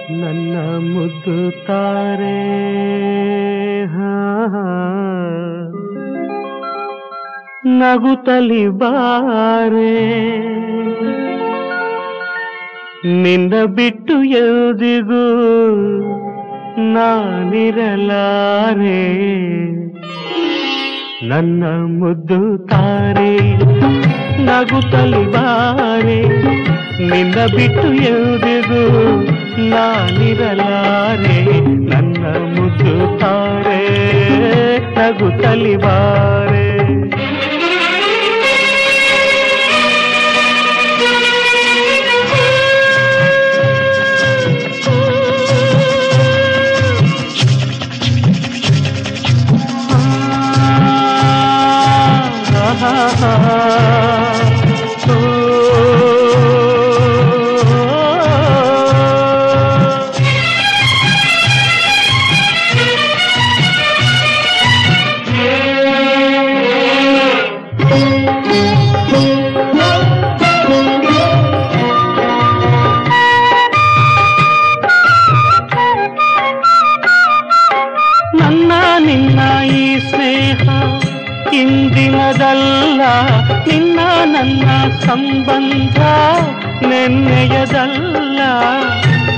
ನನ್ನ ಮುದ್ದು ತಾರೆ ನಗುತ್ತಲಿ ಬಾರೆ ನಿನ್ನ ಬಿಟ್ಟು ಎಂದಿಗೂ ನಾನಿರಲಾರೆ ನನ್ನ ಮುದ್ದು ತಾರೆ ನಗುತ್ತಲಿ ಬಾರೆ ನಿನ್ನ ಬಿಟ್ಟು ಎಂದಿಗೂ ನಾನಿರಲಾರೆ ನನ್ನ ಮುದ್ದು ತಾರೆ ನಗುತ್ತಲಿ ಬಾರೆ ನಿನ್ನ ಈ ಸ್ನೇಹ ಇಂದಿನದಲ್ಲ ನಿನ್ನ ನನ್ನ ಸಂಬಂಧ ನೆನ್ನೆಯದಲ್ಲ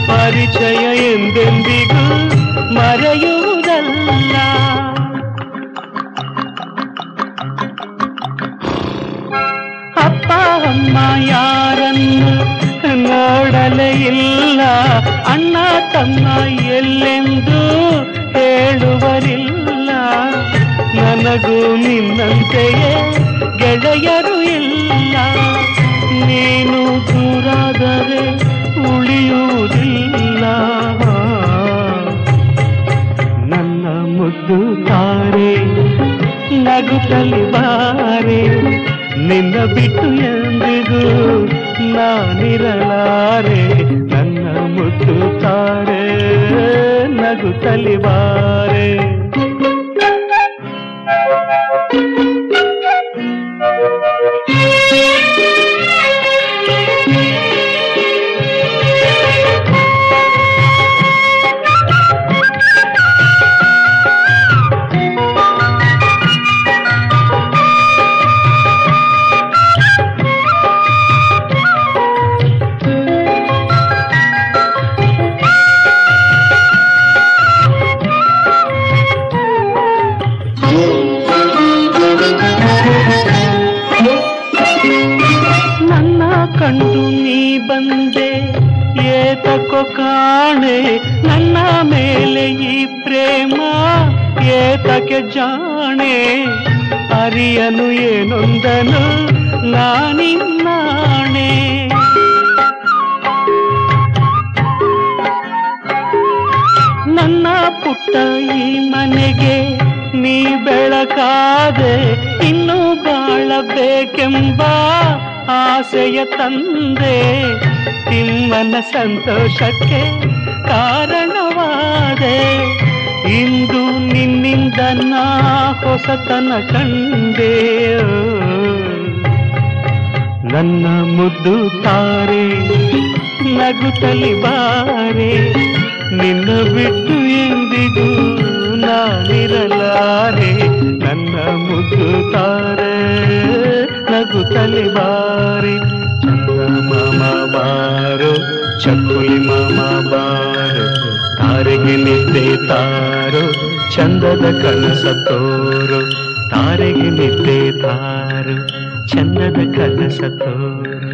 ಪರಿಚಯ ಎಂದೆಂದಿಗೂ ಮರೆಯುವುದಲ್ಲ ಅಪ್ಪ ಅಮ್ಮ ಯಾರನ್ನು ನೋಡಲೇ ಇಲ್ಲ ಅಣ್ಣ ತಮ್ಮ ಎಲ್ಲೆಂದು ಹೇಳುವರಿಲ್ಲ ನನಗೂ ನಿನ್ನಂತೆಯೇ ಗೆಳೆಯರು ಇಲ್ಲ ನೀನು ದೂರಾದರೆ ಉಳಿಯುವುದಿಲ್ಲ ನನ್ನ ಮುದ್ದು ತಾರೆ ನಗುತ್ತಲಿ ಬಾರೆ ನಿನ್ನ ಬಿಟ್ಟು ಎಂದಿಗೂ ನಾನಿರಲಾರೆ ನನ್ನ ಮುದ್ದು ತಾರೆ ನಗುತ್ತಲಿ ಬಾರೆ ಕಂಡು ನೀ ಬಂದೆ ಏತಕ್ಕೋ ಕಾಣೆ ನನ್ನ ಮೇಲೆ ಈ ಪ್ರೇಮ ಏತಕ್ಕೆ ಜಾಣೆ ಅರಿಯನು ಏನೊಂದನು ನಾನಿನ್ನಾಣೆ ನನ್ನ ಪುಟ್ಟ ಈ ಮನೆಗೆ ನೀ ಬೆಳಕಾದೆ ಇನ್ನೂ ಬಾಳಬೇಕೆಂಬ ಆಸೆಯ ತಂದೆ ತಿಮ್ಮನ ಸಂತೋಷಕ್ಕೆ ಕಾರಣವಾದೆ ಇಂದು ನಿನ್ನಿಂದ ನಾ ಹೊಸತನ ಕಂಡೆ ನನ್ನ ಮುದ್ದು ತಾರೆ ನಗುತ್ತಲಿ ಬಾರೆ ನಿನ್ನ ಬಿಟ್ಟು ಎಂದಿಗೂ ನಾನಿರಲಾರೆ ನನ್ನ ಮುದ್ದು ತಾರೆ ನಗುತ್ತಲಿ ಬಾರೆ ಚಂದಮಾಮ ಬಾರೋ ಚಕ್ಕುಲಿ ಮಾಮ ಬಾರೋ ತಾರೆಗೆ ನಿದ್ದೆ ತಾರೋ ಚಂದದ ಕನಸ ತೋರೋ ತಾರೆಗೆ ನಿದ್ದೆ ತಾರೋ ಚಂದದ ಕನಸ ತೋರೋ